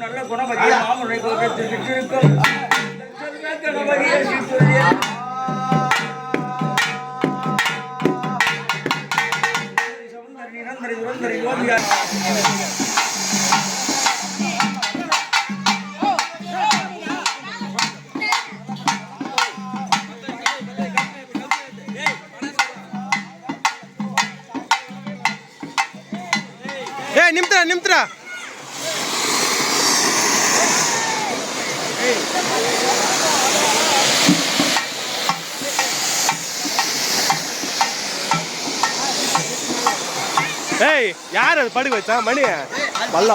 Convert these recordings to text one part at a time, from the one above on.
நல்ல குணபதியை மாமுனை கோபத்திற்கும் ನಿಮ್ತ್ರ ஏய் யார் அது படுக்க வச்சா மணி வல்ல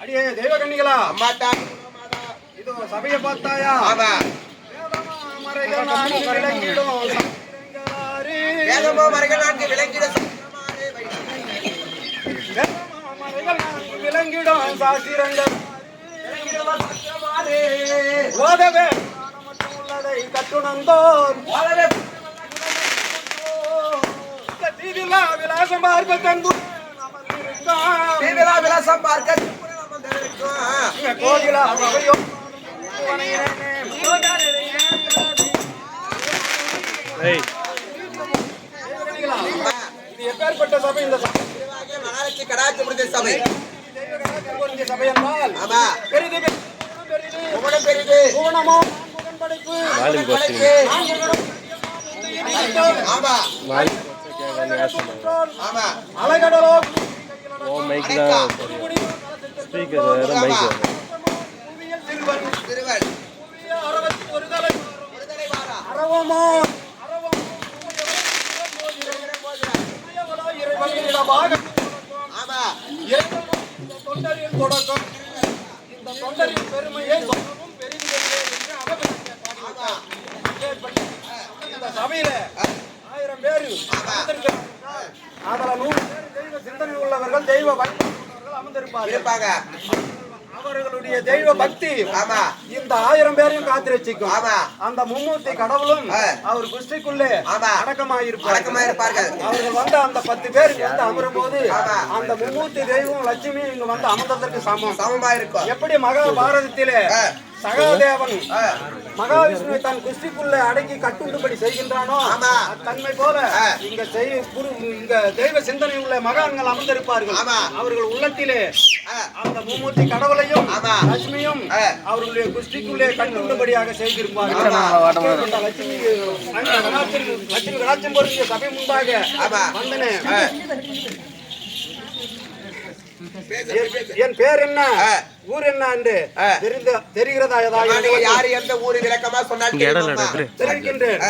அடியே தெய்வ கன்னிகளா அம்மாட்டா இது சபையை பார்த்தாயா ஆமா மறைகள் நான்கு விளங்கிடும் வேதமோ மறைகள் நான்கு விளங்கிடும் மறைகள் நான்கு விளங்கிடும் சாஸ்திரங்கள் ஓதவே மட்டும் உள்ளதை கட்டுணர்ந்தோர் தீதிலா விலாசம் பார்க்க தந்து விலாசம் பார்க்க கோயிலா சபையோ ஏய் இது எப்பேற்பட்ட சபை இந்த சபை மகாலட்சுமி கடாட்சி முடிஞ்ச சபை சபை என்றால் ஆமா பெரிது உமடம் பெரிது பூவனமோ முகன் படைப்பு வாலிம் கோஸ்டிங் ஆமா வாலிம் ஆமா அலைகடலோ ஓ மைக் தான் ஸ்பீக்கர் வேற மைக் திருவன் திருவள் ஒரு தலை ஒருதலை வாரா அரவமோ ஆமா தொண்டரின் தொடக்கம் இந்த தொண்டரின் பெருமையை சொல்லவும் பெரிது என்று அவர் இந்த சபையில 1000 பேர் அதில் 100 பேர் தெய்வ சிந்தனை உள்ளவர்கள் தெய்வ பக்தி உள்ளவர்கள் அமர்ந்திருப்பார்கள் இருப்பாங்க அவர்களுடைய தெய்வ பக்தி ஆமா இந்த 1000 பேரையும் காத்திரட்சிக்கும் ஆமா அந்த மும்மூர்த்தி கடவுளும் அவர் குஷ்டிக்குள்ளே ஆமா அடக்கமாயிருப்பார்கள் அவர்கள் வந்து அந்த 10 பேர் வந்து அமரும் போது அந்த மும்மூர்த்தி தெய்வம் லட்சுமி இங்க வந்து அமர்ந்ததற்கு சமமா இருக்கும் எப்படி மகாபாரதத்திலே சகாதேவன் மகாவிஷ்ணுவை தன் குஸ்திக்குள்ளே அடக்கி கட்டுண்டுபடி செய்கின்றானோ தன்மை போல இங்க தெய்வ சிந்தனை உள்ள மகான்கள் அமர்ந்திருப்பார்கள் அவர்கள் உள்ளத்திலே அந்த மும்மூர்த்தி கடவுளையும் லட்சுமியும் அவர்களுடைய குஸ்திக்குள்ளே கட்டுண்டுபடியாக செய்திருப்பார்கள் லட்சுமி கடாட்சம் பொருந்திய சபை முன்பாக வந்தனே என் பேர் என்ன ஊர் என்ன என்று தெரிகிறதா ஏதாவது யாரு எந்த ஊரு விளக்கமா சொன்னாலும் தெரிவிக்கின்றேன்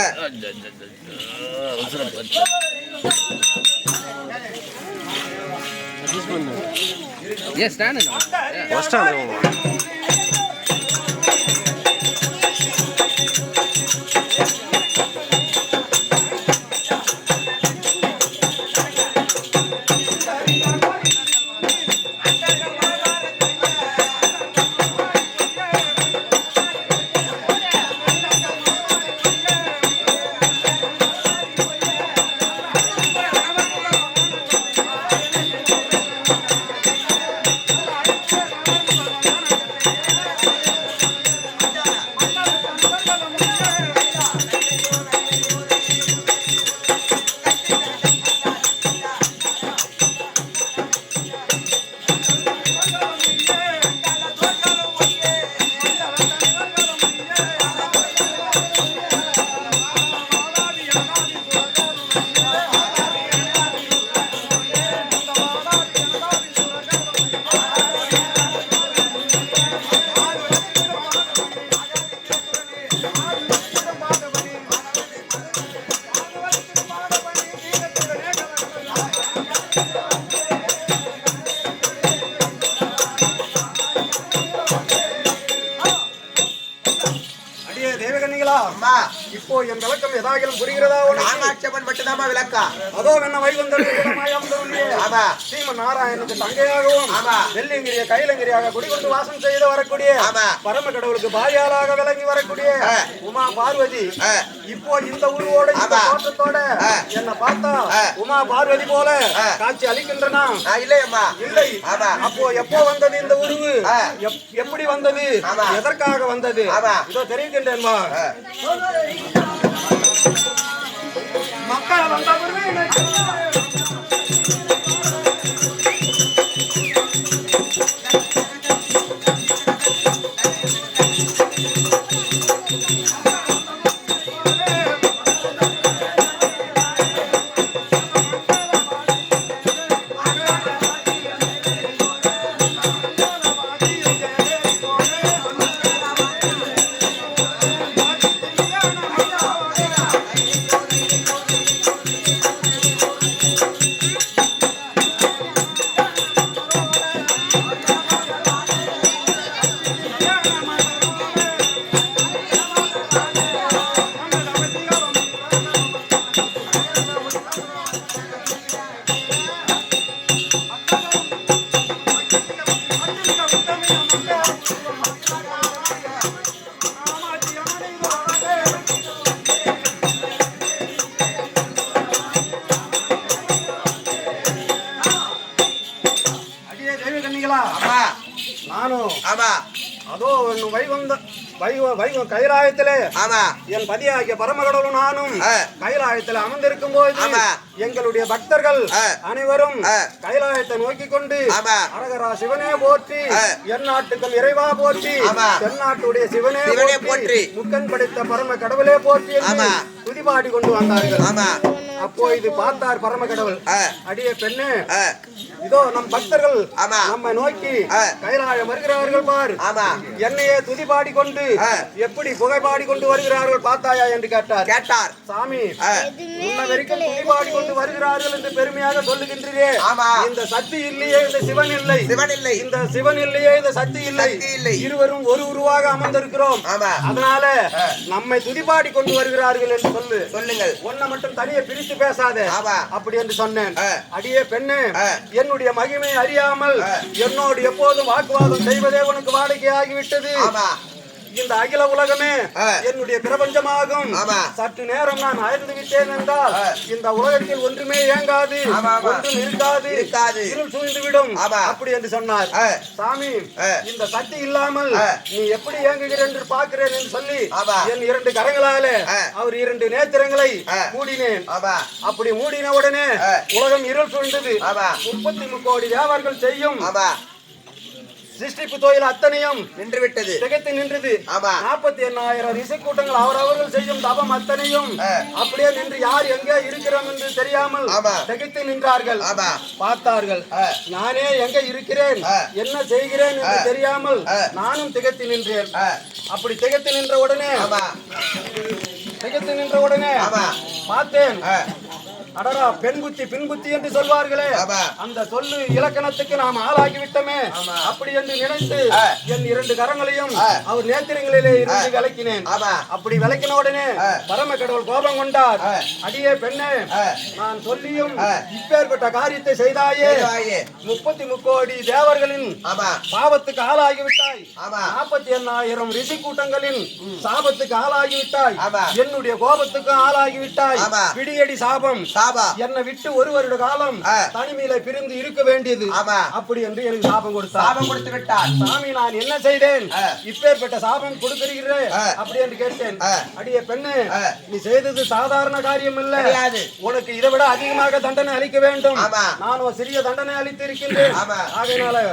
இப்போ என் விளக்கம் ஏதாகிலும் புரிகிறதா? நாமாட்சபன் மட்டும்தான் விளக்கா. அதோ என்ன வைகுந்தர் ஸ்ரீமன் நாராயணனுக்கு தங்கையாகவும் வெள்ளிங்கிரிய கைலங்கிரியாக குடிகொண்டு வாசம் செய்து வரக்கூடிய பரம கடவுளுக்கு பாரியாளாக விளங்கி வரக்கூடிய உமா பார்வதி இப்போ இந்த உருவோட தோற்றத்தோட என்ன பார்த்தா உமா பார்வதி போல காட்சி அளிக்கின்றனா? இல்லையம்மா, இல்லை. அப்போ எப்போ வந்தது இந்த உருவு? எப்படி வந்தது? எதற்காக வந்தது? இதோ தெரிவிக்கின்றேன்மா. மக்கள் வந்த பார்த்தீர்களா? ஆமா நானும் ஆமா அதோ கைலாயத்திலே ஆமா என் பதியாகிய பரமகடவுளும் நானும் கைலாயத்தில் அமர்ந்திருக்கும் போது ஆமா. எங்களுடைய பக்தர்கள் அனைவரும் ஆ. கைலாயத்தை நோக்கி கொண்டு ஆமா. அரகரா சிவனே போற்றி, என் நாட்டுக்கும் இறைவா போற்றி, ஆமா. தென்னாட்டுடைய சிவனே சிவனே போற்றி, போற்றி, முக்கன் படைத்த பரம கடவுளே போற்றி என்று ஆமா. துதிபாடி கொண்டு வந்தார்கள். ஆமா அப்போ இது பார்த்தார் பரம கடவுள். அடிய பெண்ணே, ஆ. இதோ நம் பக்தர்கள் ஆமா. நம்மை நோக்கி ஆ. கைலாயம் வருகிறார்கள் பார். ஆமா. என்னையே துதிபாடி கொண்டு எப்படி புகைப்பாடி கொண்டு வருகிறார்கள் பார்த்தாயா என்று கேட்டார். சாமி, உன்ன வரைக்கும் துதிபாடி கொண்டு வருகிறார்கள் என்று பெருமையாக சொல்லுகின்றே. ஆமா. இந்த சக்தி இல்லையே இந்த சிவன் இல்லை, சிவன் இல்லை, இந்த சிவன் இல்லையே இந்த சக்தி இல்லை, இருவரும் ஒரு உருவாக அமர்ந்திருக்கிறோம். ஆமா. அதனால நம்மை துதிபாடி கொண்டு வருகிறார்கள் என்று சொல்லுங்கள். ஒன்ன மட்டும் தனியே பிரித்து பேசாதே ஆமா. அப்படி என்று சொன்னேன். அடியே பெண்ணே, என்னுடைய மகிமை அறியாமல் என்னோடு எப்போதும் வாக்குவாதம் செய்வதே உனக்கு வாடிக்கையாகிவிட்டது. இந்த அகில உலகமே என்னுடைய பிரபஞ்சமாகும். சற்று நேரம் நான் அயர்ந்து விட்டேன் என்றால் இந்த உலகத்தில் ஒன்றுமே இயங்காது, ஒன்றும் இருக்காது, இருள் சூழ்ந்துவிடும் அப்படி என்று சொன்னார். சாமி, இந்த சக்தி இல்லாமல் நீ எப்படி இயங்குகிறேன் என்று பார்க்கிறேன் என்று சொல்லி என் 2 கரங்களாலே அவர் 2 நேத்திரங்களை மூடினேன். அப்படி மூடின உடனே உலகம் இருள் சூழ்ந்தது. 33 கோடி தேவர்கள் செய்யும் சிருஷ்டிப்பு தொழில் அத்தனையும் நின்று விட்டது, திகைத்து நின்றது. 48,000 ரிஷி கூட்டங்கள் அவரவர்கள் செய்யும் தபம் அத்தனையும் அப்படியே நின்று யார் எங்கே இருக்கிறோம் என்று தெரியாமல் திகைத்து நின்றார்கள். பார்த்தார்கள், நானே எங்க இருக்கிறேன், என்ன செய்கிறேன் என்று தெரியாமல் நானும் திகைத்து நின்றேன். அப்படி திகைத்து நின்ற உடனே பார்த்தேன், அடரா பெண் புத்தி பின் புத்தி என்று சொல்வார்களே, அந்த சொல்லு இலக்கணத்துக்கு நாம் ஆளாகிவிட்டோமே அப்படி என்று நினைத்து என் 2 கரங்களையும் அவர் நேத்திரங்களிலே இருந்து விளக்கினேன். அப்படி விளக்கின உடனே பரம கடவுள் கோபம் கொண்டார். அடியே பெண்ணே, நான் சொல்லியும் இப்பேற்பட்ட காரியத்தை செய்தாயே, 33 கோடி தேவர்களின் பாவத்துக்கு ஆளாகிவிட்டாய், 48,000 ரிஷி கூட்டங்களின் சாபத்துக்கு ஆளாகிவிட்டாய், என்னுடைய கோபத்துக்கு ஆளாகிவிட்டாய். பிடியடி சாபம், என்னை விட்டு 1 வருட காலம் தனிமையில பிரிந்து இருக்க வேண்டியது அப்படி என்று எனக்கு சாபம் கொடுத்து விட்டார். சாமி, நான் என்ன செய்தேன், இப்பேற்பட்ட சாபம் கொடுக்கிறீர்கள் அப்படி என்று கேட்டேன். அடியே பெண்ணு, நீ செய்தது சாதாரண காரியம் இல்ல, உனக்கு இதை விட அதிகமாக தண்டனை அளிக்க வேண்டும். நான் ஒரு சிறிய தண்டனை அளித்து இருக்கின்றேன். ஆகையினால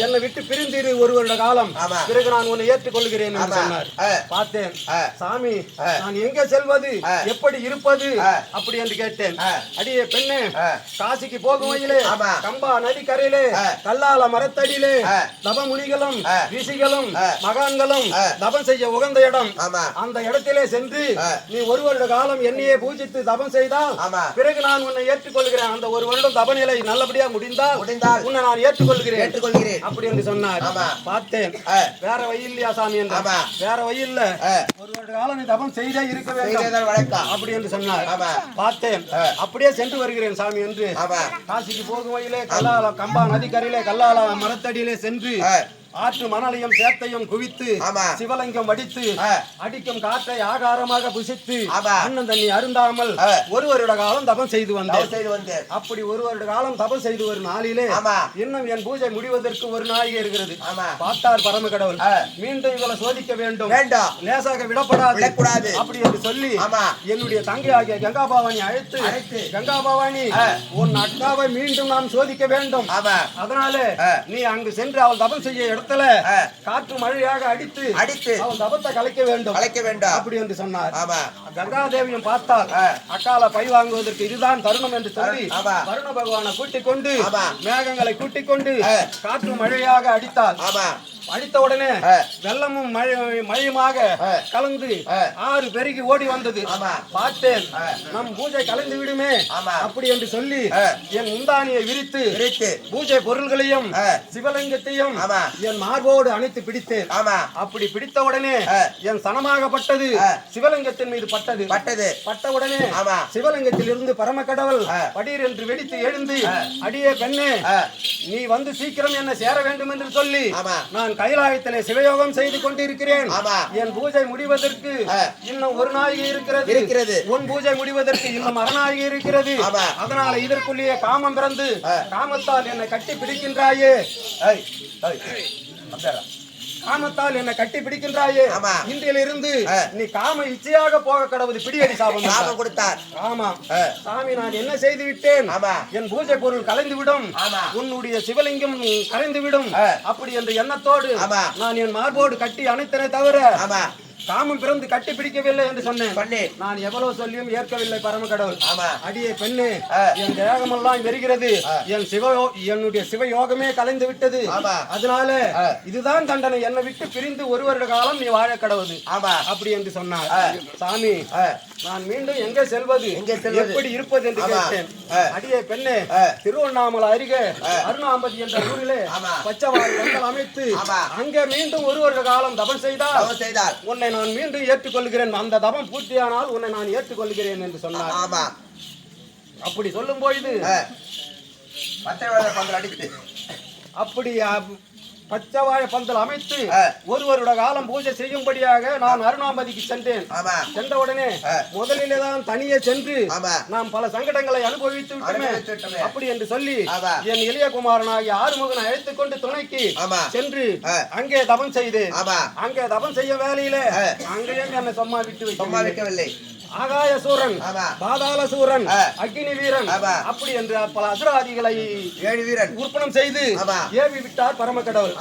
என்னை விட்டு பிரிந்திரு 1 வருட காலம், பிறகு நான் உன்னை ஏற்றுக்கொள்கிறேன் என்று சொன்னார். பார்த்தேன், சாமி, நான் எங்க செல்வது, எப்படி இருப்பது அப்படி என்று கேட்டேன். அடியே பெண்ணே, காசிக்கு போகும் வழியிலே கம்பா நதி கரையிலே கல்லால மரத்தடியிலே தபமுனிகளும் ரிஷிகளும் மகான்களும் தபம் செய்ய உகந்த இடம். அந்த இடத்திலே சென்று நீ 1 வருட காலம் என்னையே பூஜித்து தபம் செய்தால் பிறகு நான் உன்னை ஏற்றுக்கொள்கிறேன். அந்த 1 வருடம் தப நிலை நல்லபடியா முடிந்தால் உன்னை நான் ஏற்றுக்கொள்கிறேன் அப்படி என்று சொன்னார். பார்த்தேன், வேற வழி இல்லையா சாமி என்ற, வேற வழி இல்ல, 1 வருட காலம் நீ தபம் செய்தே இருக்க வேண்டும் அப்படி என்று சொன்னார். பார்த்தேன், அப்படியே சென்று வருகிறேன் சாமி என்று காசிக்கு போகும் வழியிலே கம்பா நதிக்கரையிலே கல்லால மரத்தடியிலே சென்று ஆற்று மணலையும் சேத்தையும் குவித்து சிவலிங்கம் வடித்து அடிக்கும் காற்றை ஆகாரமாக புசித்து அண்ணன் தண்ணி அருந்தாமல் 1 வருட காலம் தபம் செய்து வந்தேன். அப்படி 1 வருட காலம் தபம் செய்து ஒரு நாளிலே இன்னும் என் பூஜை முடிவதற்கு 1 நாளிகை இருக்கிறது. பார்த்தார் பரம கடவுள், மீண்டும் இவளை சோதிக்க வேண்டும், லேசாக விடப்படாது அப்படி என்று சொல்லி என்னுடைய தங்கை ஆகிய கங்கா பவானி அழைத்து, கங்கா பவானி, உன் அக்காவை மீண்டும் நாம் சோதிக்க வேண்டும். அதனால நீ அங்கு சென்று அவள் தபம் செய்ய இடத்துல காற்று மழையாக அடித்து அவன் தபத்தை கலைக்க வேண்டும் அப்படி என்று சொன்னார். கங்காதேவியும் பார்த்தால் அக்கால பை வாங்குவதற்கு இதுதான் தருணம் என்று சொல்லி வருண பகவானை கூட்டிக் கொண்டு மேகங்களை கூட்டிக் கொண்டு காற்று மழையாக அடித்தார். அடித்த உடனே வெள்ளமும் மழையுமாக கலந்து ஆறு பெருகி ஓடி வந்தது. பார்த்தேன், நம் பூஜை கலந்து விடுமே அப்படி என்று சொல்லி என் முந்தானியை விரித்து பூஜை பொருள்களையும் சிவலிங்கத்தையும் என் மார்போடு அணைத்து பிடித்தேன். அப்படி பிடித்த உடனே என் சனமாகப்பட்டது சிவலிங்கத்தின் மீது பட்ட உடனே சிவலிங்கத்தில் இருந்து பரம கடவுள் படீர் என்று வெடித்து எழுந்து, அடியே பெண்ணே, நீ வந்து சீக்கிரம் என்ன சேர வேண்டும் என்று சொல்லி நான் நான் கைலாயத்திலே சிவயோகம் செய்து கொண்டிருக்கிறேன். ஆமா. என் பூஜை முடிவதற்கு இன்னும் ஒரு நாழிகை இருக்கிறது. உன் பூஜை முடிவதற்கு இன்னும் அரைநாழிகை இருக்கிறது. அதனால இதற்குள்ளேயே காமம் பிறந்து காமத்தால் என்னை கட்டி பிடிக்கின்றாயே. காமத்தால் என்னை கட்டி பிடிக்கின்றாயே. இன்றிலிருந்து நீ காம இச்சையாக போக கடவுது பிடியடி சாபம் கொடுத்தார். ஆமா சாமி, நான் என்ன செய்து விட்டேன்? என் பூஜை பொருள் கலைந்து விடும், உன்னுடைய சிவலிங்கம் கலைந்து விடும். அப்படி என்ற எண்ணத்தோடு நான் என் மார்போடு கட்டி அணைத்தனை தவிர காமம் பிறந்து கட்டி பிடிக்கவில்லை என்று சொன்னேன். நான் எவ்வளவு சொல்லியும் ஏற்கவில்லை பரம கடவுள். அடியே பெண்ணு, என் தேகமெல்லாம் வெறுகிறது, என்னுடைய சிவயோகமே கலைந்து விட்டது. அதனால இதுதான் தண்டனை, என்னை விட்டு பிரிந்து ஒரு வருட காலம் நீ வாழ கடவுது அப்படி என்று சொன்னார். சாமி, நான் மீண்டும் எங்கே செல்வது, எப்படி இருப்பது என்று கேட்டேன். அடியே பெண்ணே, திருவண்ணாமலை அருகே அருணாம்பதி என்ற ஊரிலே பச்சைவாழை பந்தல் அமைத்து அங்கே மீண்டும் ஒரு வருட காலம் தபம் செய்தால் உன்னை நான் மீண்டும் ஏற்றுக்கொள்கிறேன். அந்த தபம் பூர்த்தியானால் உன்னை நான் ஏற்றுக்கொள்கிறேன் என்று சொன்னார். அப்படி சொல்லும் பொழுது அப்படி பச்சைவாழை பந்தல் அமைத்து ஒரு வருட காலம் பூஜை செய்யும்படியாக நான் அருணாம்பதிக்கு சென்றேன். சென்ற உடனே முதலிலே தான் தனியே சென்று நாம் பல சங்கடங்களை அனுபவித்து விட்டோமே அப்படி என்று சொல்லி என் இளைய குமாரனாகிய ஆறுமுகனை அழைத்துக் கொண்டு துணைக்கு சென்று அங்கே தபம் செய்து அங்கே தபம் செய்ய வேலையில அங்கேயும் என்னை சும்மா வைக்கவில்லை. ஆகாய சூரன், பாதாள சூரன், அக்னி வீரன் அப்படி என்று பல அசுராதிகளை 7 வீரன் உற்பனம் செய்து ஏவி விட்டார் பரம கடவுள்.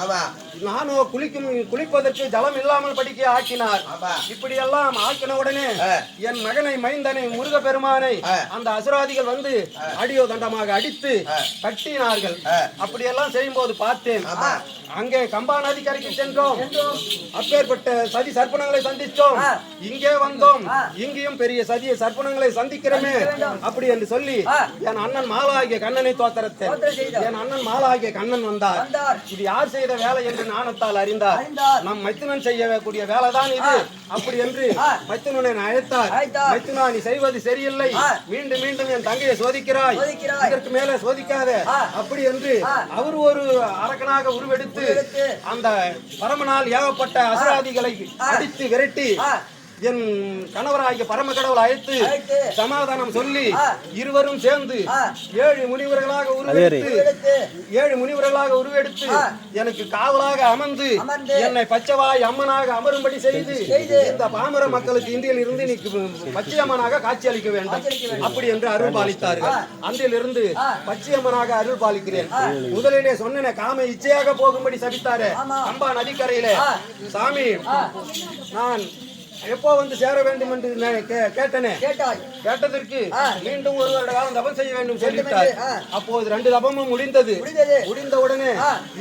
நானும் குளிப்பதற்கு ஜலம் இல்லாமல் படிக்க ஆக்கினார். இப்படி எல்லாம் ஆக்கின உடனே என் மகனை மைந்தனை முருக பெருமானை அந்த அசுராதிகள் வந்து அடியோ தண்டமாக அடித்து கட்டினார்கள். அப்படியெல்லாம் செய்யும் போது பார்த்தேன். அங்கே கம்பா நதிக்கரைக்கு சென்றோம். அப்பேற்பட்ட சதி சர்ப்பணங்களை சந்தித்தோம். இங்கே வந்தோம், இங்கேயும் பெரிய சதிய சர்ப்பணங்களை சந்திக்கிறோமே அப்படி என்று சொல்லி என் அண்ணன் மாலாகிய கண்ணனை தோத்தரத்தேன். என் அண்ணன் மாலாகிய கண்ணன் வந்தார். இது யார் செய்த வேலை என்று ஞானத்தால் அறிந்தார். நம் மைத்துனன் செய்யக்கூடிய வேலைதான் இது அப்படி என்று மைத்துனனை அழைத்தார். மைத்துனா, நீ செய்வது சரியில்லை, மீண்டும் மீண்டும் என் தங்கையை சோதிக்கிறாய், இதற்கு மேலே சோதிக்காத அப்படி என்று அவர் ஒரு அரக்கனாக உருவெடுத்து அந்த பரமனால் ஏகப்பட்ட அசுராதிகளை அடித்து விரட்டி என் கணவராகிய பரம கடவுள் அழைத்து சமாதானம் சொல்லி இருவரும் சேர்ந்து 7 முனிவர்களாக உருவெடுத்து எனக்கு காவலாக அமர்ந்து என்னை பச்சைவாய் அம்மனாக அமரும்படி செய்து இந்த பாமர மக்களுக்கு இந்தியில் இருந்து நீ பச்சையம்மனாக காட்சி அளிக்க வேண்டும் அப்படி என்று அருள் பாலித்தார்கள். அன்றிலிருந்து பச்சையம்மனாக அருள் பாலிக்கிறேன். முதலிலே சொன்ன காம இச்சையாக போகும்படி சபித்தாரு கம்பா நதிக்கரையில. சாமி, நான் எப்போ வந்து சேர வேண்டும் என்று கேட்டனே. கேட்டதற்கு மீண்டும் ஒரு வருட காலம் தபம் செய்ய வேண்டும் சொல்லிவிட்டார். அப்போது 2 தபமும் முடிந்த உடனே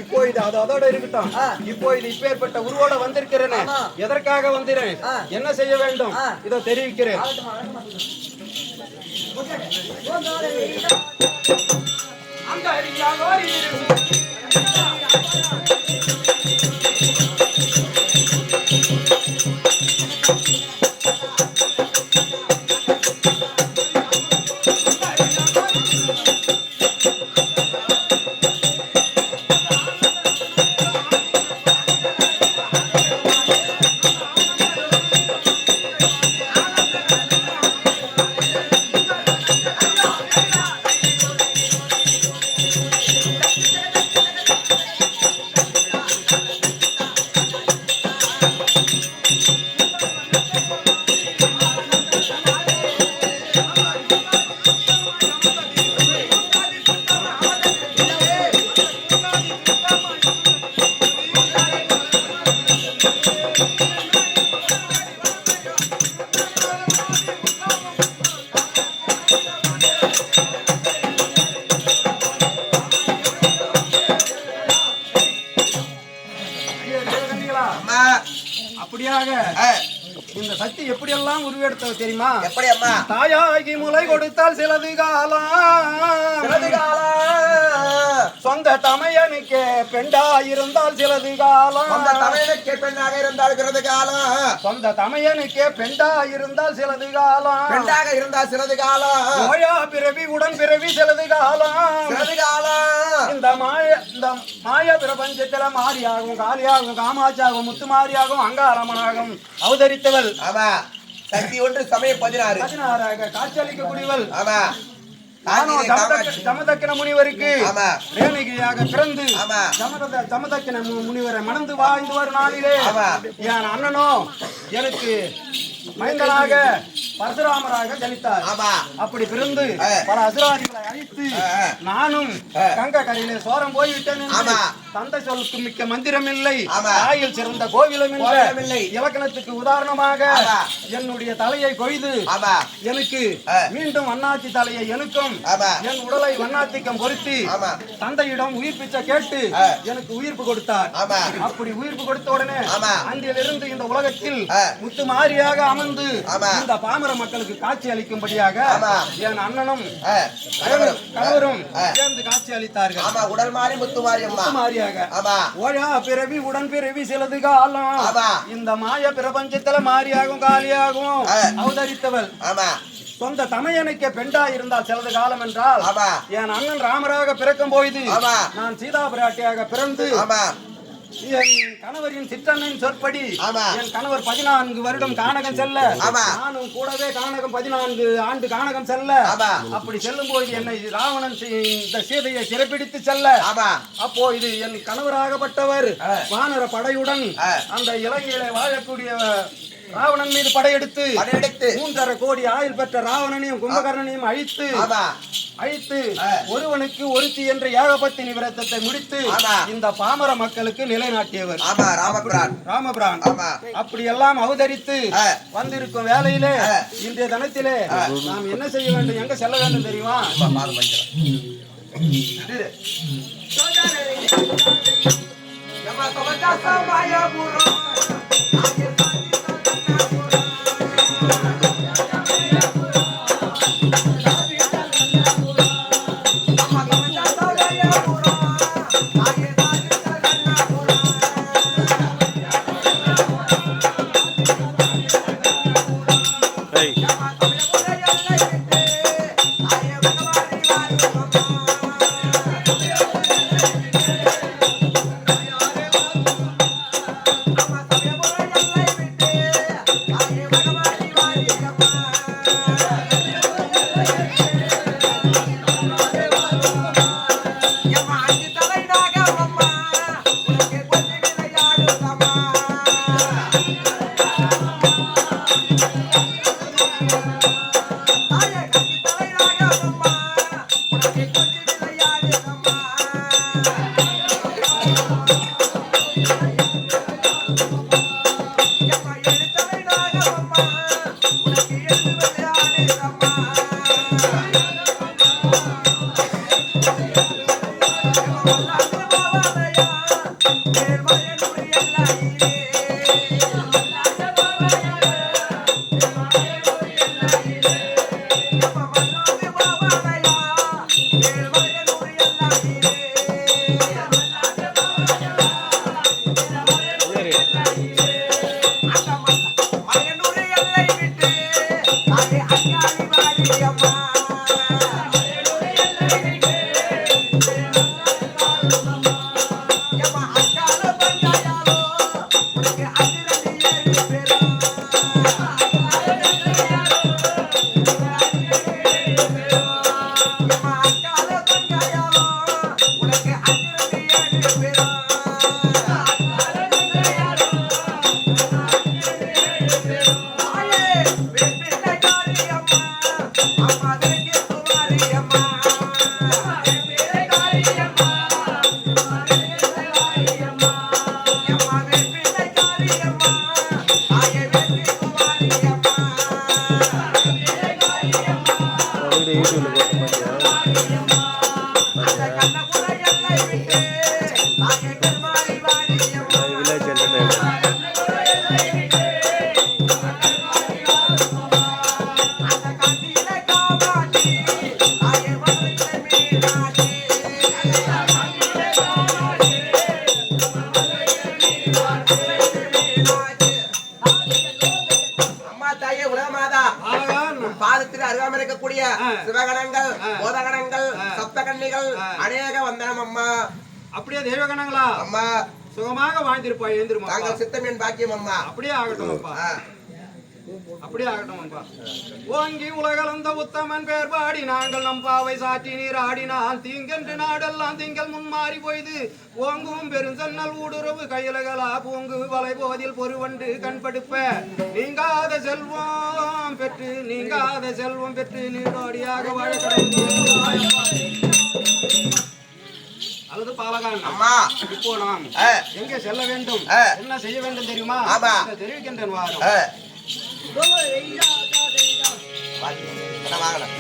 இப்போ இது அதோட இருக்கட்டும், இப்போ இது இப்பேற்பட்ட உருவோட வந்திருக்கிறேன். எதற்காக வந்திறேன், என்ன செய்ய வேண்டும் இதை தெரிவிக்கிறேன். அப்படியாக இந்த சக்தி எப்படி எல்லாம் உருவெடுத்தது தெரியுமா? எப்படி அம்மா? தாயாகி முளை கொடுத்தால் சிலது காலம் சொந்த தமையனுக்கே பெண்டா இருந்தால் சிலது காலம். சொந்த தமையனுக்கே பெண்ணாக இருந்தால் சிலது காலம். சொந்த தமையனுக்கே பெண்டா இருந்தால் சிலது காலம். பெண்டாக இருந்தால் சிலது காலம். நோயா பிறவி உடன் பிறவி சிலது காலம். சிலது காலம். இந்த இந்த மாய பிரபஞ்சத்துல மாரியாகவும் காளியாகவும் காமாட்சியாகவும் முத்துமாரியாகவும் அங்காரமனாகவும் அவதரித்தவள். ஆமா. சக்தி ஒன்று சமயம் 16. 16 காட்சியளிக்கக்கூடியவள். ஆமா. ஜமதக்கின முனிவருக்கு ஆமா. ரேணிகிரியாக பிறந்து ஆமா. ஜமதக்கின முனிவரை மணந்து வாழ்ந்து வரும் நாளிலே ஆமா. என் அண்ணனோ எனக்கு மைந்தனாக பரசுராமராக ஜனித்தார். ஆமா. அப்படி பிறந்து பல அசுராதிகளை அழித்து நானும் கங்கை கரையிலே சோரம் போய்விட்டேன் என்று தந்தை சொல்லுக்கு மிக்க மந்திரம் இல்லை, ஆயில் சிறந்த கோவிலும் இல்லை, இலக்கணத்துக்கு உதாரணமாக என்னுடைய தலையை கொய்து எனக்கு மீண்டும் வண்ணாத்தி தலையை எனக்கும் என் உடலை வண்ணாத்திக்கம் பொருத்தி தந்தையிடம் உயிர் பிச்சை கேட்டு எனக்கு உயிர்ப்பு கொடுத்தார். அப்படி உயிர்ப்பு கொடுத்த உடனே அன்றிலிருந்து இந்த உலகத்தில் முத்து மாரியாக அமர்ந்து இந்த பாமர மக்களுக்கு காட்சி அளிக்கும்படியாக என் அண்ணனும் கணவரும் சேர்ந்து காட்சி அளித்தார்கள். உடல் மாறி முத்து மாரியாக ஓயா பிறவி உடன் பிறவி சிலது காலம் இந்த மாய பிரபஞ்சத்துல மாரியாகவும் காலியாகவும் அவதரித்தவள். சொந்த தமையனுக்கு பெண்டா இருந்தால் சிலது காலம் என்றால் என் அண்ணன் ராமராக பிறக்கும் போது நான் சீதா பிராட்டியாக பிறந்து என் கணவரின் சிற்றண்ணன் சொற்படி என் கணவர் 14 வருடம் கானகம் செல்ல நானும் கூடவே கானகம் 14 ஆண்டு கானகம் செல்ல அப்படி செல்லும் போது என்னை ராவணன் இந்த சீதையை சிறைப்பிடித்து செல்ல அப்போ இது என் கணவராகப்பட்டவர் வானர படையுடன் அந்த இலங்கையிலே வாழக்கூடிய ராவணன் மீது படையெடுத்து 3.5 கோடி ஆயுள் பெற்ற ராவணனையும் கும்பகர்ணனையும் அழித்து ஒருவனுக்கு ஒருத்தி என்ற ஏகபத்தினி விரதத்தை முடித்து இந்த பாமர மக்களுக்கு நிலைநாட்டியவர் ராமபிரான். அப்படி எல்லாம் அவதரித்து வந்திருக்கும் வேலையிலே இன்றைய தினத்திலே நாம் என்ன செய்ய வேண்டும், எங்க செல்ல வேண்டும் தெரியுமா? பாதத்தில் அருகாமல் இருக்கக்கூடிய சிவகணங்கள், போதகணங்கள், சப்தகன்னிகள் அநேக வந்தனம் அம்மா. அப்படியே தெய்வகணங்களா அம்மா சுகமாக வாழ்ந்திருப்பா எழுந்திருமா தாங்கள் சித்தம் என் பாக்கியம் அம்மா. அப்படியே ஆகட்டும் அப்பா அப்படியே ஆகட்டும் அப்பா ஓங்கி உலகளந்த உத்தமன் பேர் பாடி நாங்கள் நம் பாவை சாற்றி நீர் ஆடினால் தீங்கென்று நாடெல்லாம் திங்கள் முன்மாறி போய்து ஓங்கும் பெருஞ்சன்னல் ஊடுறவு கையிலகளா பூங்கு வலை போதில் பொறுவண்டு கண்படுப்ப நீங்காத செல்வம் பெற்று நீடோடியாக வாழ அல்லது பாலகான் அம்மா இப்போ நாம் எங்கே செல்ல வேண்டும் என்ன செய்ய வேண்டும் தெரியுமா தெரிவிக்கின்றேன் வாரம் வாங்கலாம்.